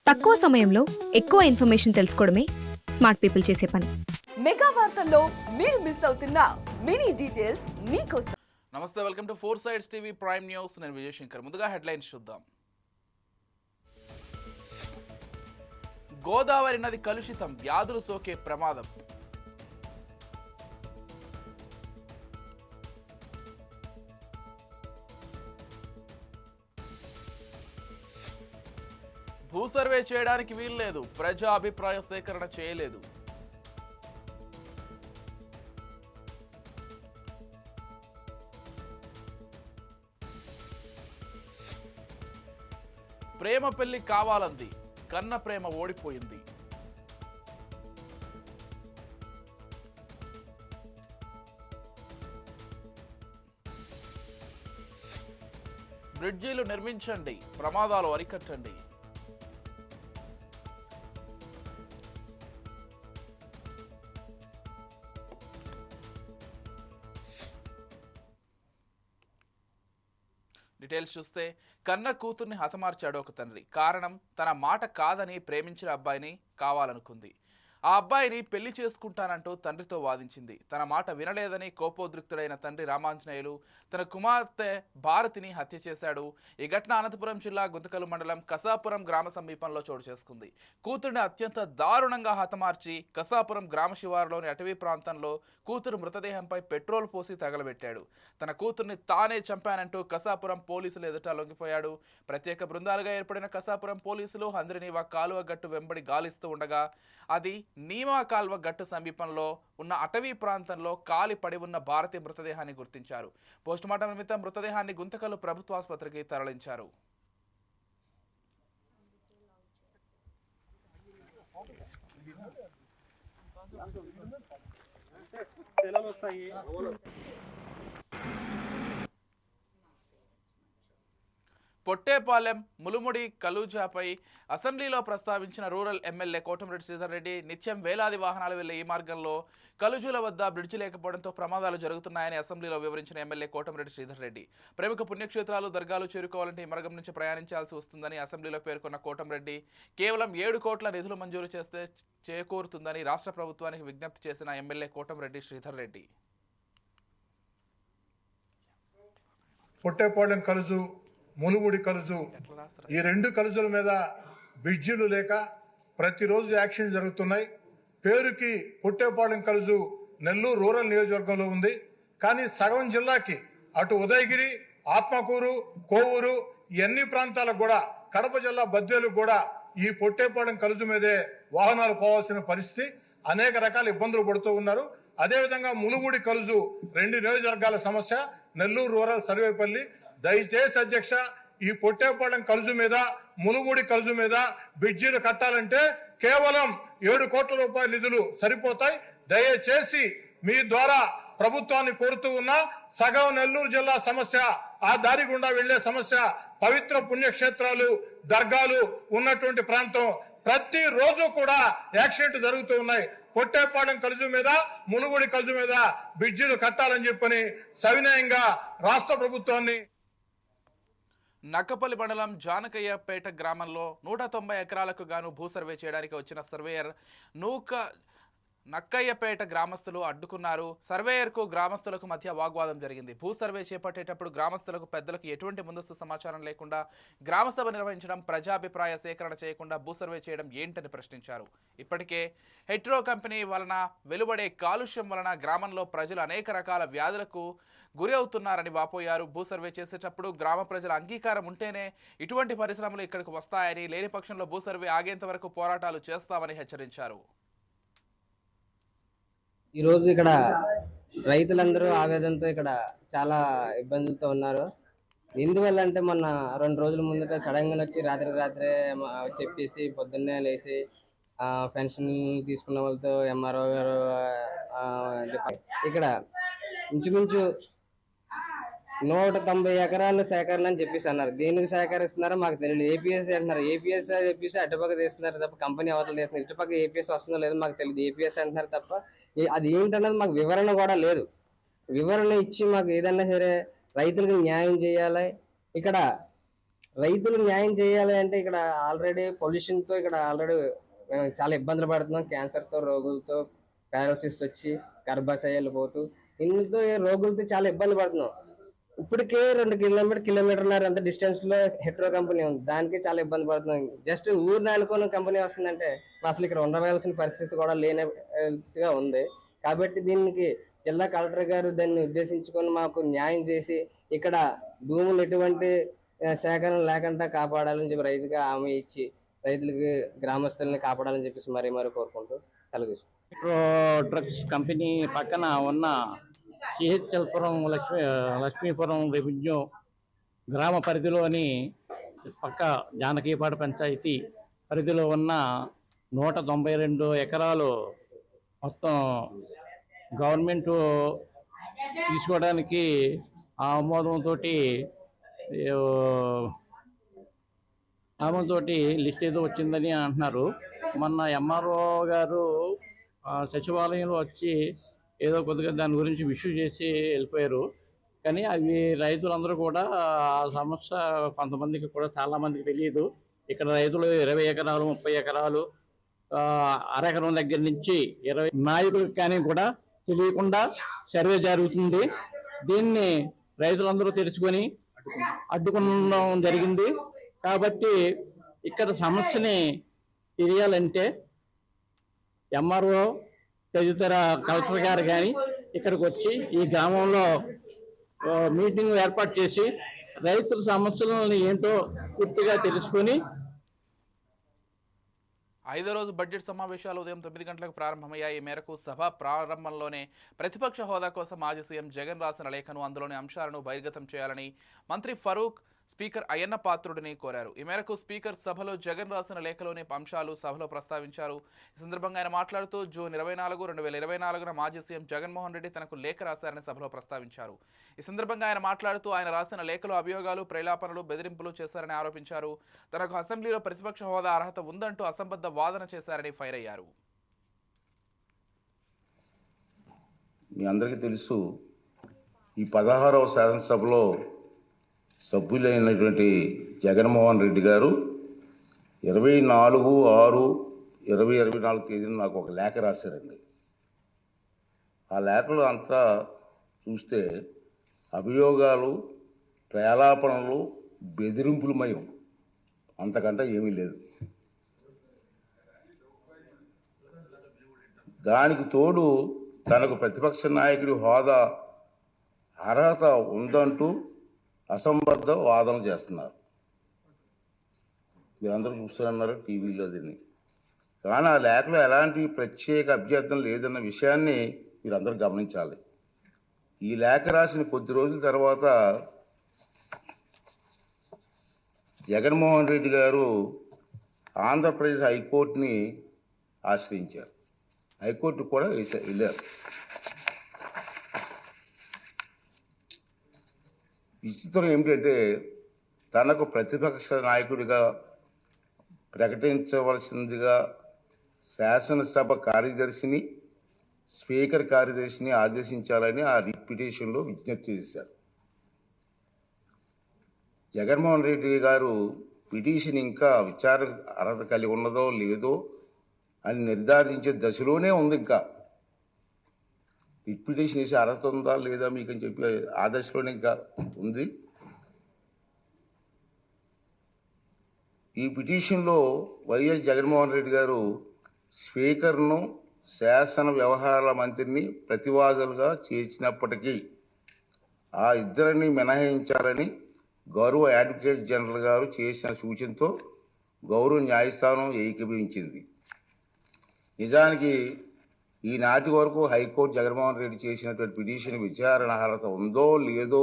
తక్కువ సమయంలో ఎక్కువ ఇన్ఫర్మేషన్ తెలుసుకోవడమే స్మార్ట్ పీపుల్ చేసే పని. మెగా వార్తల్లో మీరు మిస్ అవుతున్న మినీ డీటెయిల్స్ మీకోసం. నమస్తే, welcome to 4 sides TV prime news. నేను విజయశంకర్. ముందుగా హెడ్లైన్స్ చూద్దాం. గోదావరి నది కలుషితం, వ్యాధులు సోకే ప్రమాదం. భూ సర్వే చేయడానికి వీల్లేదు, ప్రజా అభిప్రాయ సేకరణ చేయలేదు. ప్రేమ పెళ్లి కావాలంది, కన్న ప్రేమ ఓడిపోయింది. బ్రిడ్జీలు నిర్మించండి, ప్రమాదాలు అరికట్టండి. డీటెయిల్స్ చూస్తే, కన్న కూతుర్ని హతమార్చాడు ఒక తండ్రి. కారణం తన మాట కాదని ప్రేమించిన అబ్బాయిని కావాలనుకుంది. ఆ అబ్బాయిని పెళ్లి చేసుకుంటానంటూ తండ్రితో వాదించింది. తన మాట వినలేదని కోపోద్రిక్తుడైన తండ్రి రామాంజనేయులు తన కుమార్తె భారతిని హత్య చేశాడు. ఈ ఘటన అనంతపురం జిల్లా గుంతకల్ మండలం కసాపురం గ్రామ సమీపంలో చోటు చేసుకుంది. కూతురిని అత్యంత దారుణంగా హతమార్చి కసాపురం గ్రామ శివారులోని అటవీ ప్రాంతంలో కూతురు మృతదేహంపై పెట్రోల్ పోసి తగలబెట్టాడు. తన కూతుర్ని తానే చంపానంటూ కసాపురం పోలీసులు ఎదుట లొంగిపోయాడు. ప్రత్యేక బృందాలుగా ఏర్పడిన కసాపురం పోలీసులు హంద్రినీవా కాలువ గట్టు వెంబడి గాలిస్తూ ఉండగా అది నీమా కాల్వ గట్టు సమీపంలో ఉన్న అటవీ ప్రాంతంలో కాలి పడి ఉన్న భారతి మృతదేహాన్ని గుర్తించారు. పోస్టుమార్టం నిమిత్తం మృతదేహాన్ని గుంతకల్ ప్రభుత్వ ఆసుపత్రికి తరలించారు. పొట్టేపాలెం ములుముడి కలూజాపై అసెంబ్లీలో ప్రస్తావించిన రూరల్ ఎమ్మెల్యే కోటమిరెడ్డి శ్రీధర్ రెడ్డి నిత్యం వేలాది వాహనాలు వెళ్లే ఈ మార్గంలో కలుజుల వద్ద బ్రిడ్జి లేకపోవడంతో ప్రమాదాలు జరుగుతున్నాయని అసెంబ్లీలో వివరించిన ఎమ్మెల్యే కోటమిరెడ్డి శ్రీధర్ రెడ్డి ప్రముఖ పుణ్యక్షేత్రాలు దర్గాలు చేరుకోవాలంటే ఈ మార్గం నుంచి ప్రయాణించాల్సి వస్తుందని అసెంబ్లీలో పేర్కొన్న కోటమిరెడ్డి కేవలం 7 కోట్ల నిధులు మంజూరు చేస్తే చేకూరుతుందని రాష్ట్ర ప్రభుత్వానికి విజ్ఞప్తి చేసిన ఎమ్మెల్యే కోటమిరెడ్డి శ్రీధర్ రెడ్డి పొట్టేపాలెం కలుజు మునుముడి కలుజు ఈ 2 కలుజుల మీద బ్రిడ్జిలు లేక ప్రతిరోజు యాక్షన్ జరుగుతున్నాయి. పేరుకి పొట్టేపాలెం కలుజు నెల్లూరు రూరల్ నియోజకవర్గంలో ఉంది. కానీ సగం జిల్లాకి అటు ఉదయగిరి, ఆత్మకూరు, కోవూరు ఈ అన్ని ప్రాంతాలకు కూడా కడప జిల్లా బద్వేలు కూడా ఈ పొట్టేపాలెం కలుజు మీదే వాహనాలు పోవాల్సిన పరిస్థితి. అనేక రకాల ఇబ్బందులు పడుతూ ఉన్నారు. అదేవిధంగా మునుముడి కలుజు 2 నియోజకవర్గాల సమస్య. నెల్లూరు రూరల్ సర్వేపల్లి. దయచేసి అధ్యక్ష, ఈ పొట్టేపాలెం కలుజు మీద మునుముడి కలుజు మీద బ్రిడ్జీలు కట్టాలంటే కేవలం 7 కోట్ల రూపాయల నిధులు సరిపోతాయి. దయచేసి మీ ద్వారా ప్రభుత్వాన్ని కోరుతూ ఉన్న సగం నెల్లూరు జిల్లా సమస్య, ఆ దారి గుండా వెళ్లే సమస్య, పవిత్ర పుణ్యక్షేత్రాలు దర్గాలు ఉన్నటువంటి ప్రాంతం ప్రతిరోజు కూడా యాక్సిడెంట్ జరుగుతూ ఉన్నాయి. పొట్టేపాలెం కలుజు మీద మునుగుడి కలుజు మీద బ్రిడ్జిలు కట్టాలని చెప్పని సవినయంగా రాష్ట్ర ప్రభుత్వాన్ని. నక్కపల్లి మండలం జానకయ్యపేట గ్రామంలో 190 ఎకరాలకు గాను భూ సర్వే చేయడానికి వచ్చిన సర్వేయర్ నక్కయ్యపేట గ్రామస్తులు అడ్డుకున్నారు. సర్వేయర్కు గ్రామస్తులకు మధ్య వాగ్వాదం జరిగింది. భూ సర్వే చేపట్టేటప్పుడు గ్రామస్తులకు పెద్దలకు ఎటువంటి ముందస్తు సమాచారం లేకుండా గ్రామసభ నిర్వహించడం, ప్రజాభిప్రాయ సేకరణ చేయకుండా భూ సర్వే చేయడం ఏంటని ప్రశ్నించారు. ఇప్పటికే హెట్రో కంపెనీ వలన వెలువడే కాలుష్యం వలన గ్రామంలో ప్రజలు అనేక రకాల వ్యాధులకు గురి అవుతున్నారని వాపోయారు. భూ సర్వే చేసేటప్పుడు గ్రామ ప్రజల అంగీకారం ఉంటేనే ఇటువంటి పరిశ్రమలు ఇక్కడికి వస్తాయని, లేని పక్షంలో భూ సర్వే ఆగేంత వరకు పోరాటాలు చేస్తామని హెచ్చరించారు. ఈరోజు ఇక్కడ రైతులందరూ ఆవేదనతో ఇక్కడ చాలా ఇబ్బందులతో ఉన్నారు. ఎందువల్ల అంటే మొన్న 2 రోజుల ముందుగా సడన్గా వచ్చి రాత్రే చెప్పేసి పొద్దున్నే లేచి పెన్షన్ తీసుకున్న వాళ్ళతో ఎంఆర్ఓ గారు ఇక్కడ ఇంచుమించు 190 ఎకరాలు సేకరణ అని చెప్పేసి అన్నారు. దేనికి సేకరిస్తున్నారో మాకు తెలియదు. ఏపీఎస్ అంటున్నారు. ఏపీఎస్ చెప్పేసి అటుపక్క తీస్తున్నారు తప్ప కంపెనీ అవతల తీస్తున్నారు. ఇటుపక్క ఏపీఎస్ వస్తుందో లేదో మాకు తెలియదు. ఏపీఎస్ అంటున్నారు తప్ప అది ఏంటన్నది మాకు వివరణ కూడా లేదు. వివరణ ఇచ్చి మాకు ఏదన్నా సరే రైతులకు న్యాయం చేయాలి. ఇక్కడ రైతులు న్యాయం చేయాలి అంటే ఇక్కడ ఆల్రెడీ పొల్యూషన్తో ఇక్కడ ఆల్రెడీ చాలా ఇబ్బందులు పడుతున్నాం. క్యాన్సర్తో రోగులతో, పారాలసిస్ వచ్చి గర్భాశయాలు పోతూ ఇందుతో రోగులతో చాలా ఇబ్బంది పడుతున్నాం. ఇప్పటికే 2 కిలోమీటర్న్నర అంత డిస్టెన్స్ లో హెట్రో కంపెనీ ఉంది. దానికి చాలా ఇబ్బంది పడుతున్నాం. జస్ట్ ఊరిని అనుకున్న కంపెనీ వస్తుందంటే అసలు ఇక్కడ ఉండవలసిన పరిస్థితి కూడా లేనట్టుగా ఉంది. కాబట్టి దీనికి జిల్లా కలెక్టర్ గారు దాన్ని ఉద్దేశించుకొని మాకు న్యాయం చేసి ఇక్కడ భూములు ఎటువంటి సేకరణ లేకుండా కాపాడాలని చెప్పి రైతుగా హామీ ఇచ్చి రైతులకి గ్రామస్తుల్ని కాపాడాలని చెప్పేసి మరీ కోరుకుంటూ సెలవు. డ్రగ్స్ కంపెనీ పక్కన ఉన్న చిహెచ్ఎల్పురం లక్ష్మీపురం రెవెన్యూ గ్రామ పరిధిలోని పక్క జానకీపాడు పంచాయతీ పరిధిలో ఉన్న 192 ఎకరాలు మొత్తం గవర్నమెంట్ తీసుకోవడానికి ఆమోదంతో లిస్ట్ ఏదో వచ్చిందని అంటున్నారు. మొన్న ఎంఆర్ఓ గారు సచివాలయంలో వచ్చి ఏదో కొద్దిగా దాని గురించి ఇష్యూ చేసి వెళ్ళిపోయారు. కానీ అవి రైతులందరూ కూడా ఆ సమస్య కొంతమందికి కూడా చాలామందికి తెలియదు. ఇక్కడ రైతులు 20 ఎకరాలు 30 ఎకరాలు అరెకరం దగ్గర నుంచి 20 నాయకులకు కానీ కూడా తెలియకుండా సర్వే జరుగుతుంది. దీన్ని రైతులందరూ తెలుసుకొని అడ్డుకోవడం జరిగింది. కాబట్టి ఇక్కడ సమస్యని తెలియాలంటే ఎంఆర్ఓ తదితర కలెక్టర్ గారు కానీ ఇక్కడికి వచ్చి ఈ గ్రామంలో మీటింగ్ ఏర్పాటు చేసి రైతుల సమస్యలను ఏంటో పూర్తిగా తెలుసుకొని 5వ రోజు బడ్జెట్ సమావేశాలు ఉదయం 9 గంటలకు ప్రారంభమయ్యాయి. ఈ మేరకు సభ ప్రారంభంలోనే ప్రతిపక్ష హోదా కోసం మాజీ సీఎం జగన్ రాసిన లేఖను, అందులోని అంశాలను బహిర్గతం చేయాలని మంత్రి ఫరూక్ స్పీకర్ అయ్యన్న పాత్రుడిని కోరారు. ఈ మేరకు స్పీకర్ సభలో జగన్ రాసిన లేఖలోని అంశాలు సభలో ప్రస్తావించారు. ఈ సందర్భంగా ఆయన మాట్లాడుతూ జూన్ 24, 2024న మాజీ సీఎం జగన్మోహన్ రెడ్డి తనకు లేఖ రాశారని సభలో ప్రస్తావించారు. ఈ సందర్భంగా ఆయన మాట్లాడుతూ ఆయన రాసిన లేఖలో అభియోగాలు, ప్రేలాపనలు, బెదిరింపులు చేశారని ఆరోపించారు. తనకు అసెంబ్లీలో ప్రతిపక్ష హోదా అర్హత ఉందంటూ అసంబద్ధ వాదన చేశారని ఫైర్ అయ్యారు. మీ అందరికీ తెలుసు, ఈ 16వ శాసనసభలో సభ్యులైనటువంటి జగన్మోహన్ రెడ్డి గారు 24/6/2024 తేదీన నాకు ఒక లేఖ రాశారండి. ఆ లేఖలో అంతా చూస్తే అభియోగాలు, ప్రేలాపనలు, బెదిరింపులమయం, అంతకంటే ఏమీ లేదు. దానికి తోడు తనకు ప్రతిపక్ష నాయకుడి హోదా అర్హత ఉందంటూ అసంబద్ధ వాదన చేస్తున్నారు. మీరందరూ చూస్తున్నారు టీవీలో దీన్ని. కానీ ఆ లేఖలో ఎలాంటి ప్రత్యేక అభ్యర్థన లేదన్న విషయాన్ని మీరందరూ గమనించాలి. ఈ లేఖ రాసిన కొద్ది రోజుల తర్వాత జగన్మోహన్ రెడ్డి గారు ఆంధ్రప్రదేశ్ హైకోర్టుని ఆశ్రయించారు. హైకోర్టు కూడా వెళ్ళారు. విచిత్రం ఏమిటంటే తనకు ప్రతిపక్ష నాయకుడిగా ప్రకటించవలసిందిగా శాసనసభ కార్యదర్శిని, స్పీకర్ కార్యదర్శిని ఆదేశించాలని ఆ రిట్ పిటిషన్లో విజ్ఞప్తి చేశారు. జగన్మోహన్ రెడ్డి గారు పిటిషన్ ఇంకా విచారణ అర్హత కలిగి ఉన్నదో లేదో అని నిర్ధారించే దశలోనే ఉంది. ఇంకా రిట్ పిటిషన్ వేసి అర్హత ఉందా లేదా మీకు అని చెప్పి ఆ దశలోనే ఇంకా ఉంది. ఈ పిటిషన్లో వైఎస్ జగన్మోహన్ రెడ్డి గారు స్పీకర్ను, శాసన వ్యవహారాల మంత్రిని ప్రతివాదులుగా చేర్చినప్పటికీ ఆ ఇద్దరిని మినహాయించాలని గౌరవ అడ్వకేట్ జనరల్ గారు చేసిన సూచనతో గౌరవ న్యాయస్థానం ఏకీభవించింది. నిజానికి ఈనాటి వరకు హైకోర్టు జగన్మోహన్ రెడ్డి చేసినటువంటి పిటిషన్ విచారణ అర్హత ఉందో లేదో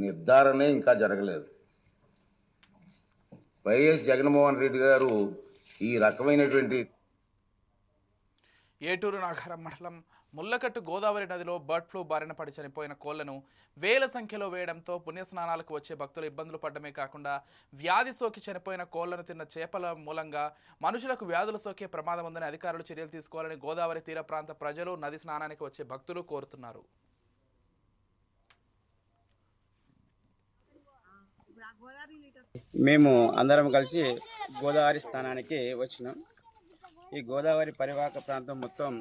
నిర్ధారణే ఇంకా జరగలేదు. వైఎస్ జగన్మోహన్ రెడ్డి గారు ఈ రకమైనటువంటి ఏటూరు నాగారం మండలం ముల్లకట్టు గోదావరి నదిలో బర్డ్ ఫ్లూ బారిన పడి చనిపోయిన కోళ్లను వేల సంఖ్యలో వేయడంతో పుణ్యస్నానాలకు వచ్చే భక్తులు ఇబ్బందులు పడడమే కాకుండా వ్యాధి సోకి చనిపోయిన కోళ్లను తిన్న చేపల మూలంగా మనుషులకు వ్యాధులు సోకే ప్రమాదం ఉందని అధికారులు చర్యలు తీసుకోవాలని గోదావరి తీర ప్రాంత ప్రజలు, నది స్నానానికి వచ్చే భక్తులు కోరుతున్నారు. మేము అందరం కలిసి గోదావరి స్థానానికి వచ్చినాం. ఈ గోదావరి పరివాహక ప్రాంతం మొత్తం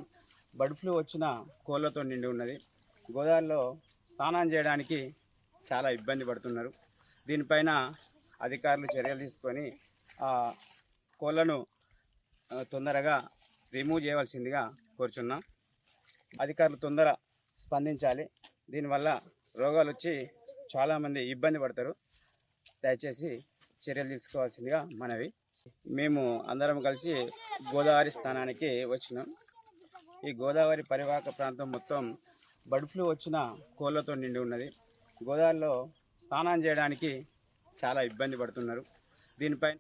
బర్డ్ ఫ్లూ వచ్చిన కోళ్ళతో నిండి ఉన్నది. గోదావరిలో స్నానం చేయడానికి చాలా ఇబ్బంది పడుతున్నారు. దీనిపైన అధికారులు చర్యలు తీసుకొని ఆ కోళ్ళను తొందరగా రిమూవ్ చేయవలసిందిగా కోరుచున్నాం. అధికారులు తొందర స్పందించాలి. దీనివల్ల రోగాలు వచ్చి చాలామంది ఇబ్బంది పడతారు. దయచేసి చర్యలు తీసుకోవాల్సిందిగా మనవి. మేము అందరం కలిసి గోదావరి స్థానానికి వచ్చినాం. ఈ గోదావరి పరివాహక ప్రాంతం మొత్తం బర్డ్ ఫ్లూ వచ్చిన కోళ్ళతో నిండి ఉన్నది. గోదావరిలో స్నానం చేయడానికి చాలా ఇబ్బంది పడుతున్నారు. దీనిపై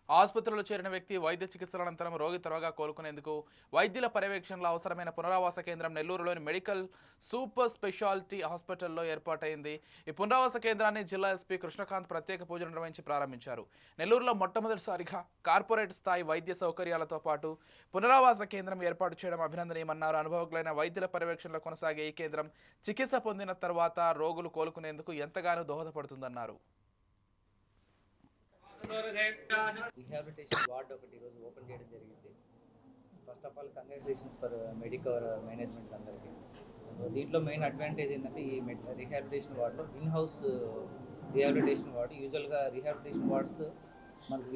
ఆసుపత్రిలో చేరిన వ్యక్తి వైద్య చికిత్సల అనంతరం రోగి త్వరగా కోలుకునేందుకు వైద్యుల పర్యవేక్షణలో అవసరమైన పునరావాస కేంద్రం నెల్లూరులోని మెడికల్ సూపర్ స్పెషాలిటీ హాస్పిటల్లో ఏర్పాటైంది. ఈ పునరావాస కేంద్రాన్ని జిల్లా ఎస్పీ కృష్ణకాంత్ ప్రత్యేక పూజలు నిర్వహించి ప్రారంభించారు. నెల్లూరులో మొట్టమొదటిసారిగా కార్పొరేట్ స్థాయి వైద్య సౌకర్యాలతో పాటు పునరావాస కేంద్రం ఏర్పాటు చేయడం అభినందనీయమన్నారు. అనుభవజ్ఞులైన వైద్యుల పర్యవేక్షణలో కొనసాగే ఈ కేంద్రం చికిత్స పొందిన తర్వాత రోగులు కోలుకునేందుకు ఎంతగానో దోహదపడుతుందన్నారు. రిహాబిలిటేషన్ వార్డ్ ఒకటి ఈరోజు ఓపెన్ చేయడం జరిగింది. First of all congratulations for Medicover management అందరికీ. దీంట్లో మెయిన్ అడ్వాంటేజ్ ఏంటంటే ఈ రిహాబిలిటేషన్ వార్డులో ఇన్ హౌస్ రిహాబిలిటేషన్ వార్డు. యూజువల్గా రిహాబిలిటేషన్ వార్డ్స్ మనకు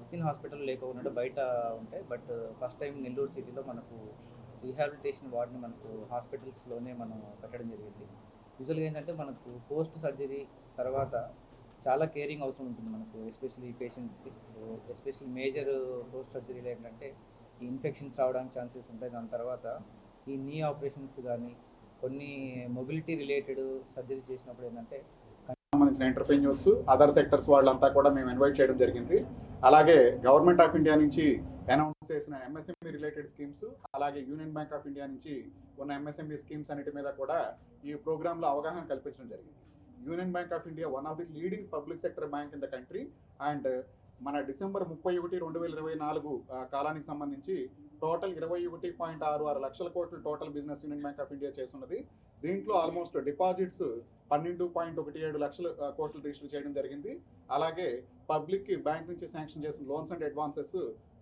వితిన్ హాస్పిటల్ లేకుండా బయట ఉంటాయి. బట్ ఫస్ట్ టైం నెల్లూరు సిటీలో మనకు రిహాబిలిటేషన్ వార్డ్ని మనకు హాస్పిటల్స్లోనే మనం పెట్టడం జరిగింది. యూజువల్గా ఏంటంటే మనకు పోస్ట్ సర్జరీ తర్వాత చాలా కేరింగ్ అవసరం ఉంటుంది మనకు, ఎస్పెషల్లీ పేషెంట్స్కి. సో ఎస్పెషల్లీ మేజర్ పోస్ట్ సర్జరీలో ఏంటంటే ఈ ఇన్ఫెక్షన్స్ రావడానికి ఛాన్సెస్ ఉంటాయి. దాని తర్వాత ఈ నీ ఆపరేషన్స్ కానీ కొన్ని మొబిలిటీ రిలేటెడ్ సర్జరీ చేసినప్పుడు ఏంటంటే సంబంధించిన ఎంటర్ప్రెన్యూర్స్, అదర్ సెక్టర్స్ వాళ్ళంతా కూడా మేము ఇన్వైట్ చేయడం జరిగింది. అలాగే గవర్నమెంట్ ఆఫ్ ఇండియా నుంచి అనౌన్స్ చేసిన ఎంఎస్ఎంఈ రిలేటెడ్ స్కీమ్స్, అలాగే యూనియన్ బ్యాంక్ ఆఫ్ ఇండియా నుంచి ఉన్న ఎంఎస్ఎంఈ స్కీమ్స్ అన్నిటి మీద కూడా ఈ ప్రోగ్రాంలో అవగాహన కల్పించడం జరిగింది. Union bank of India one of the leading public sector bank in the country. And మన డిసెంబర్ 31, 2024 కాలానికి సంబంధించి టోటల్ 21.66 లక్షల కోట్లు total business union bank of India చేస్తున్నది. దీంట్లో ఆల్మోస్ట్ డిపాజిట్స్ 12.17 లక్షల కోట్లు రిజిస్టర్ చేయడం జరిగింది. అలాగే పబ్లిక్కి బ్యాంక్ నుంచి శాంక్షన్ చేసిన లోన్స్ అండ్ అడ్వాన్సెస్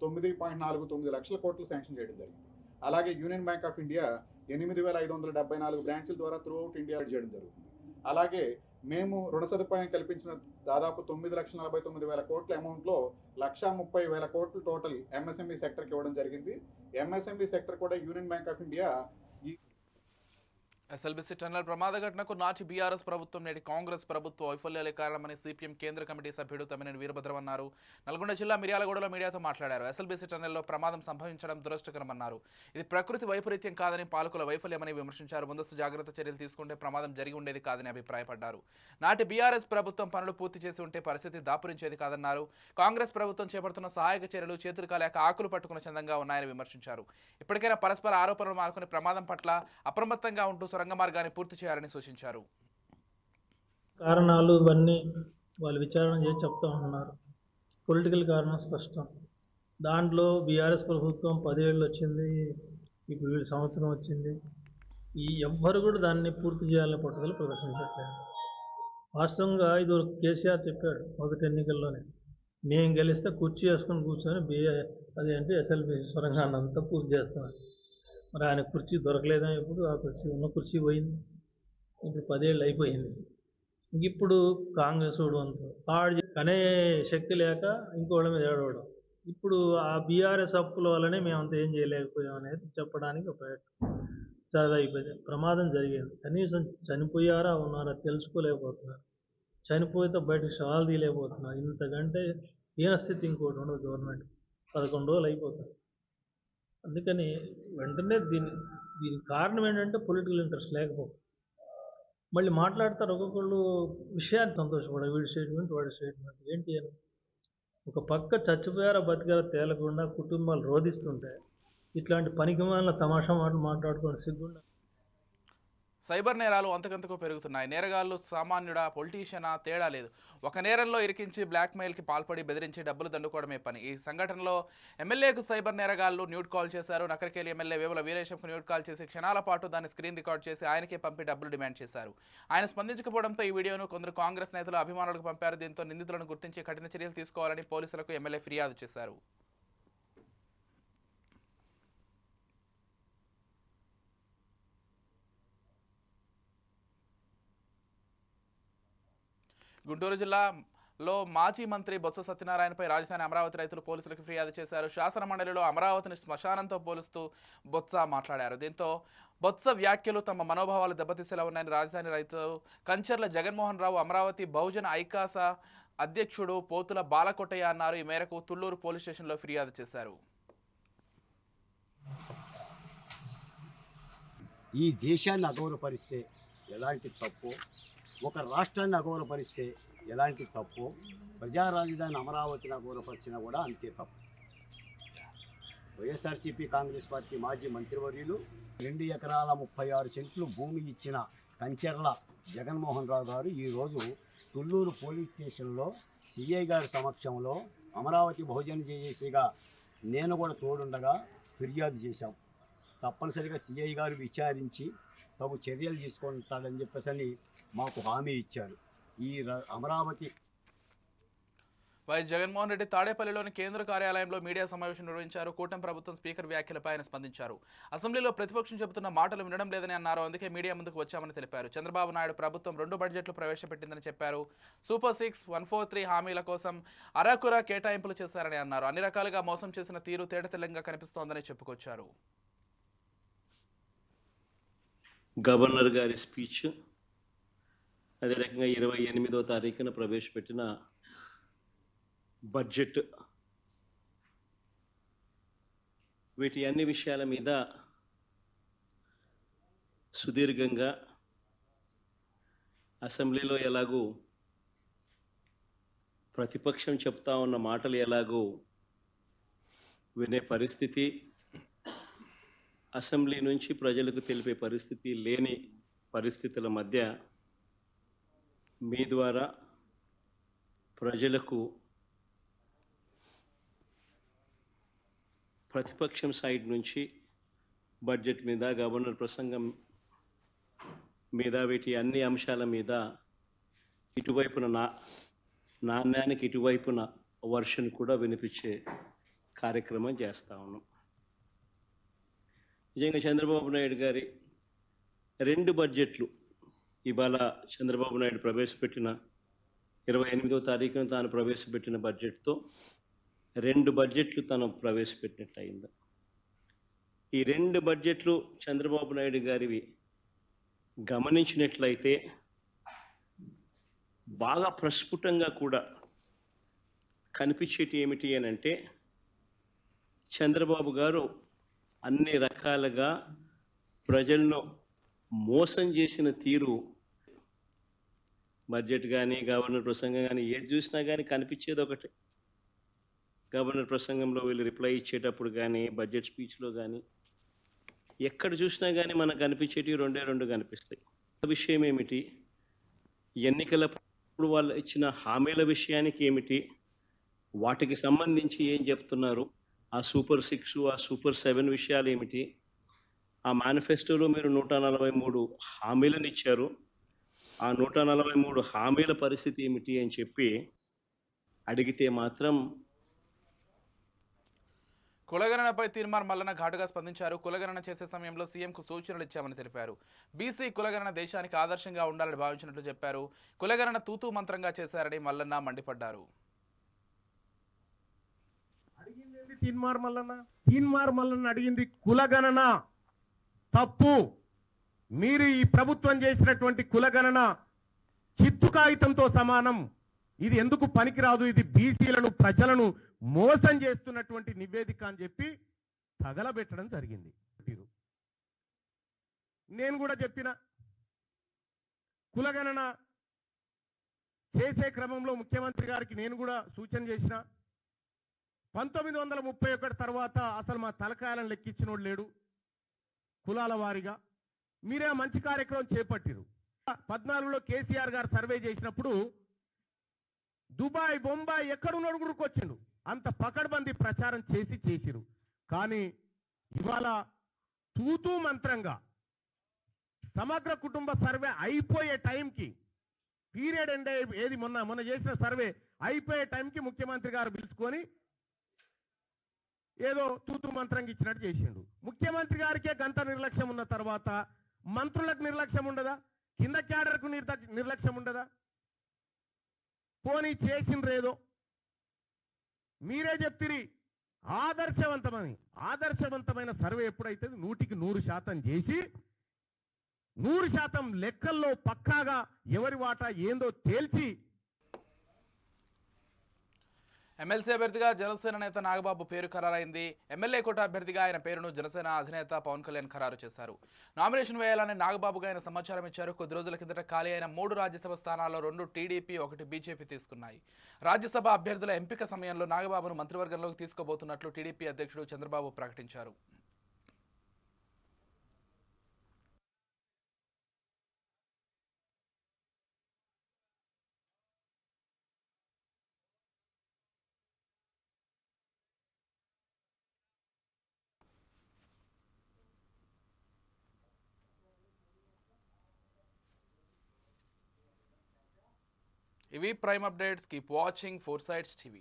9.49 లక్షల కోట్లు శాంక్షన్ చేయడం జరిగింది. అలాగే యూనియన్ బ్యాంక్ ఆఫ్ ఇండియా 8,574 బ్రాంచ్ల ద్వారా త్రూ అవుట్ ఇండియా చేయడం జరుగుతుంది. అలాగే మేము రుణ సదుపాయం కల్పించిన దాదాపు 9,49,000 కోట్ల అమౌంట్లో 1,30,000 కోట్లు టోటల్ ఎంఎస్ఎంఈ సెక్టర్కి ఇవ్వడం జరిగింది. ఎంఎస్ఎంఈ సెక్టర్ కూడా union bank of India SLBC tunnel ప్రమాద ఘటనకు నాటి బీఆర్ఎస్ ప్రభుత్వం నేటి కాంగ్రెస్ ప్రభుత్వ వైఫల్యాలే కారణమని సిపిఎం కేంద్ర కమిటీ సభ్యుడు తమ్మినేని వీరభద్రం అన్నారు. నల్గొండ జిల్లా మిర్యాలగూడలో మీడియాతో మాట్లాడారు. ఎస్ఎల్బీసీ టన్నెల్లో ప్రమాదం సంభవించడం దురదృష్టకరమన్నారు. ఇది ప్రకృతి వైపరీత్యం కాదని, పాలకుల వైఫల్యమని విమర్శించారు. ముందస్తు జాగ్రత్త చర్యలు తీసుకుంటే ప్రమాదం జరిగి ఉండేది కాదని అభిప్రాయపడ్డారు. నాటి బీఆర్ఎస్ ప్రభుత్వం పనులు పూర్తి చేసి ఉంటే పరిస్థితి దాపురించేది కాదన్నారు. కాంగ్రెస్ ప్రభుత్వం చేపడుతున్న సహాయక చర్యలు చేతులు కాలేక ఆకులు పట్టుకున్న చందంగా ఉన్నాయని విమర్శించారు. ఇప్పటికైనా పరస్పర ఆరోపణలు మానుకుని ప్రమాదం పట్ల అప్రమత్తంగా ఉంటూ సొరంగ మార్గాన్ని పూర్తి చేయాలని సూచించారు. కారణాలు ఇవన్నీ వాళ్ళు విచారణ చేసి చెప్తా ఉన్నారు. పొలిటికల్ కారణం స్పష్టం. దాంట్లో బీఆర్ఎస్ ప్రభుత్వం 10 ఏళ్ళు వచ్చింది, ఇప్పుడు 7 సంవత్సరం వచ్చింది. ఎవ్వరు కూడా దాన్ని పూర్తి చేయాలని పట్టుదల ప్రదర్శించట్లేదు. వాస్తవంగా ఇది కేసీఆర్ చెప్పాడు మొదటి ఎన్నికల్లోనే, మేము గెలిస్తే కుర్చీ వేసుకొని కూర్చొని అదేంటి ఎస్ఎల్బీసీ సొరంగాన్ని అంతా పూర్తి చేస్తున్నాం. మరి ఆయన కుర్చీ దొరకలేదా? ఇప్పుడు ఆ కుర్చీ ఉన్న కుర్చీ పోయింది. ఇప్పుడు 10 ఏళ్ళు అయిపోయింది. ఇప్పుడు కాంగ్రెస్ వాడు అనే శక్తి లేక ఇంకోళ్ళ మీద ఏడవడం. ఇప్పుడు ఆ బీఆర్ఎస్ అప్పుల వల్లనే మేమంతా ఏం చేయలేకపోయాం అనేది చెప్పడానికి ఒక చాలా అయిపోయింది. ప్రమాదం జరిగింది, కనీసం చనిపోయారా ఉన్నారా తెలుసుకోలేకపోతున్నారు. చనిపోతే బయటకు సవాల్ తీయలేకపోతున్నారు. ఇంతకంటే హీనస్థితి ఇంకోటి ఉండదు. గవర్నమెంట్ 11 రోజులు అయిపోతుంది. అందుకని వెంటనే దీనికి కారణం ఏంటంటే పొలిటికల్ ఇంట్రెస్ట్ లేకపోతే మళ్ళీ మాట్లాడతారు ఒక్కొక్కళ్ళు విషయాన్ని సంతోషపడారు. వీడి స్టేట్మెంట్ వాడి స్టేట్మెంట్ ఏంటి అని ఒక పక్క చచ్చిపోయారా బతికారా తేలకుండా కుటుంబాలు రోధిస్తుంటే ఇట్లాంటి పనికిమాలిన తమాషా మాటలు మాట్లాడుకొని సిగ్గుండా. సైబర్ నేరాలు అంతకంతకు పెరుగుతున్నాయి. నేరగాళ్లు సామాన్యుడా, పొలిటీషియనా తేడా లేదు. ఒక నేరంలో ఇరికించి బ్లాక్మెయిల్కి పాల్పడి బెదిరించి డబ్బులు దండుకోవడమే పని. ఈ సంఘటనలో ఎమ్మెల్యేకు సైబర్ నేరగాళ్లు న్యూడ్ కాల్ చేశారు. నకరికేలి ఎమ్మెల్యే వేముల వీరేశంకు న్యూడ్ కాల్ చేసి క్షణాల పాటు దాన్ని స్క్రీన్ రికార్డ్ చేసి ఆయనకే పంపి డబ్బులు డిమాండ్ చేశారు. ఆయన స్పందించకపోవడంతో ఈ వీడియోను కొందరు కాంగ్రెస్ నేతలు అభిమానులకు పంపారు. దీంతో నిందితులను గుర్తించి కఠిన చర్యలు తీసుకోవాలని పోలీసులకు ఎమ్మెల్యే ఫిర్యాదు చేశారు. గుంటూరు జిల్లాలో మాజీ మంత్రి బొత్స సత్యనారాయణపై రాజధాని అమరావతి రైతులు పోలీసులకు ఫిర్యాదు చేశారు. శాసన మండలిలో అమరావతిని శ్మశానంతో పోలుస్తూ బొత్స మాట్లాడారు. దీంతో బొత్స వ్యాఖ్యలు తమ మనోభావాలు దెబ్బతీసేలా ఉన్నాయని రాజధాని రైతులు కంచర్ల జగన్మోహన్ రావు అమరావతి బహుజన ఐకాస అధ్యక్షుడు పోతుల బాలకొట్టయ్య అన్నారు. ఈ మేరకు తుళ్లూరు పోలీస్ స్టేషన్లో ఫిర్యాదు చేశారు. ఈ దేశాన్ని అగౌరవపరిస్తే ఎలాంటి తప్పు, ఒక రాష్ట్రాన్ని అగౌరవపరిస్తే ఎలాంటి తప్పు, ప్రజా రాజధాని అమరావతిని అగౌరవపరిచినా కూడా అంతే తప్పు. వైఎస్ఆర్సీపీ కాంగ్రెస్ పార్టీ మాజీ మంత్రివర్యులు 2 ఎకరాల 36 సెంట్లు భూమి ఇచ్చిన కంచర్ల జగన్మోహన్ రావు గారు ఈరోజు తుళ్లూరు పోలీస్ స్టేషన్లో సిఐ గారి సమక్షంలో అమరావతి బహుజన జేఏసీగా నేను కూడా తోడుండగా ఫిర్యాదు చేశాం. తప్పనిసరిగా సిఐ గారు విచారించి తగు చర్యలు తీసుకుంటాడని చెప్పేసి మాకు హామీ ఇచ్చారు. ఈ అమరావతి వైఎస్ జగన్మోహన్ రెడ్డి తాడేపల్లిలోని కేంద్ర కార్యాలయంలో మీడియా సమావేశం నిర్వహించారు. కూటమి ప్రభుత్వం స్పీకర్ వ్యాఖ్యలపై ఆయన స్పందించారు. అసెంబ్లీలో ప్రతిపక్షం చెబుతున్న మాటలు వినడం లేదని అన్నారు. అందుకే మీడియా ముందుకు వచ్చామని తెలిపారు. చంద్రబాబు నాయుడు ప్రభుత్వం 2 బడ్జెట్లు ప్రవేశపెట్టిందని చెప్పారు. సూపర్ 6, 143 హామీల కోసం అరాకురా కేటాయింపులు చేశారని అన్నారు. అన్ని రకాలుగా మోసం చేసిన తీరు తేటతెల్లంగా కనిపిస్తోందని చెప్పుకొచ్చారు. గవర్నర్ గారి స్పీచ్, అదే రకంగా 28వ తారీఖున ప్రవేశపెట్టిన బడ్జెట్, వీటి అన్ని విషయాల మీద సుదీర్ఘంగా అసెంబ్లీలో ఎలాగూ ప్రతిపక్షం చెప్తా ఉన్న మాటలు ఎలాగూ వినే పరిస్థితి, అసెంబ్లీ నుంచి ప్రజలకు తెలిపే పరిస్థితి లేని పరిస్థితుల మధ్య మీ ద్వారా ప్రజలకు ప్రతిపక్షం సైడ్ నుంచి బడ్జెట్ మీద, గవర్నర్ ప్రసంగం మీద, వీటి అన్ని అంశాల మీద ఇటువైపున నాణ్యానికి ఇటువైపున వర్షన్ కూడా వినిపించే కార్యక్రమం చేస్తూ ఉన్నాం. నిజంగా చంద్రబాబు నాయుడు గారి 2 బడ్జెట్లు, ఇవాళ చంద్రబాబు నాయుడు ప్రవేశపెట్టిన 28వ తారీఖున తాను ప్రవేశపెట్టిన బడ్జెట్తో 2 బడ్జెట్లు తను ప్రవేశపెట్టినట్లు అయింది. ఈ 2 బడ్జెట్లు చంద్రబాబు నాయుడు గారివి గమనించినట్లయితే బాగా ప్రస్ఫుటంగా కూడా కనిపించేటి ఏమిటి అని అంటే, చంద్రబాబు గారు అన్ని రకాలుగా ప్రజలను మోసం చేసిన తీరు బడ్జెట్ కానీ గవర్నర్ ప్రసంగం కానీ ఏది చూసినా కానీ కనిపించేది ఒకటే. గవర్నర్ ప్రసంగంలో వీళ్ళు రిప్లై ఇచ్చేటప్పుడు కానీ, బడ్జెట్ స్పీచ్లో కానీ, ఎక్కడ చూసినా కానీ మనకు కనిపించేటివి 2 కనిపిస్తాయి. విషయం ఏమిటి, ఎన్నికలప్పుడు వాళ్ళు ఇచ్చిన హామీల విషయానికి ఏమిటి, వాటికి సంబంధించి ఏం చెప్తున్నారు, ఆ సూపర్ 6, ఆ సూపర్ 7 విషయాలు ఏమిటి, ఆ మేనిఫెస్టోలో మీరు 143 హామీలను ఇచ్చారు, ఆ 143 హామీల పరిస్థితి ఏమిటి అని చెప్పి అడిగితే మాత్రం. కులగణనపై తీర్మార్ మల్లన్న ఘాటుగా స్పందించారు. కులగణన చేసే సమయంలో సీఎంకు సూచనలు ఇచ్చామని తెలిపారు. బీసీ కులగణన దేశానికి ఆదర్శంగా ఉండాలని భావించినట్లు చెప్పారు. కులగణన తూతూ మంత్రంగా చేశారని మల్లన్న మండిపడ్డారు. తీన్మార్ మల్లన్న అడిగింది కులగణన తప్పు. మీరు ఈ ప్రభుత్వం చేసినటువంటి కులగణన చిత్తు కాగితంతో సమానం. ఇది ఎందుకు పనికిరాదు, ఇది బీసీలను ప్రజలను మోసం చేస్తున్నటువంటి నివేదిక అని చెప్పి తగలబెట్టడం జరిగింది. నేను కూడా చెప్పిన కులగణన చేసే క్రమంలో ముఖ్యమంత్రి గారికి నేను కూడా సూచన చేసిన. 1931 తర్వాత అసలు మా తలకాయలను లెక్కించినోడు లేడు కులాల వారీగా. మీరే మంచి కార్యక్రమం చేపట్టిరు. 14లో కేసీఆర్ గారు సర్వే చేసినప్పుడు దుబాయ్ బొంబాయి ఎక్కడున్నాడు కూడా వచ్చిండు. అంత పకడ్బందీ ప్రచారం చేసిరు. కానీ ఇవాళ తూతూ మంత్రంగా సమగ్ర కుటుంబ సర్వే అయిపోయే టైంకి పీరియడ్ ఎండ్ ఏది మొన్న చేసిన సర్వే అయిపోయే టైంకి ముఖ్యమంత్రి గారు పిలుచుకొని ఏదో తూతూ మంత్రంగా ఇచ్చినట్టు చేసిండు. ముఖ్యమంత్రి గారికే గంత నిర్లక్ష్యం ఉన్న తర్వాత మంత్రులకు నిర్లక్ష్యం ఉండదా? కింద క్యాడర్కు నిర్లక్ష్యం ఉండదా? పోనీ చేసిండ్రేదో మీరే చెప్తిరి. ఆదర్శవంతమైన సర్వే ఎప్పుడైతే 100% చేసి 100% లెక్కల్లో పక్కాగా ఎవరి వాటా ఏందో తేల్చి ఎమ్మెల్సీ అభ్యర్థిగా జనసేన నేత నాగబాబు పేరు ఖరారైంది. ఎమ్మెల్యే కోట అభ్యర్థిగా ఆయన పేరును జనసేన అధినేత పవన్ కళ్యాణ్ ఖరారు చేశారు. నామినేషన్ వేయాలని నాగబాబుగా ఆయన సమాచారం ఇచ్చారు. కొద్ది రోజుల కిందట ఖాళీ అయిన 3 రాజ్యసభ స్థానాల్లో 2 టీడీపీ 1 బీజేపీ తీసుకున్నాయి. రాజ్యసభ అభ్యర్థుల ఎంపిక సమయంలో నాగబాబును మంత్రివర్గంలోకి తీసుకోబోతున్నట్లు టీడీపీ అధ్యక్షుడు చంద్రబాబు ప్రకటించారు. ఇవి prime updates. Keep watching 4 Sides TV.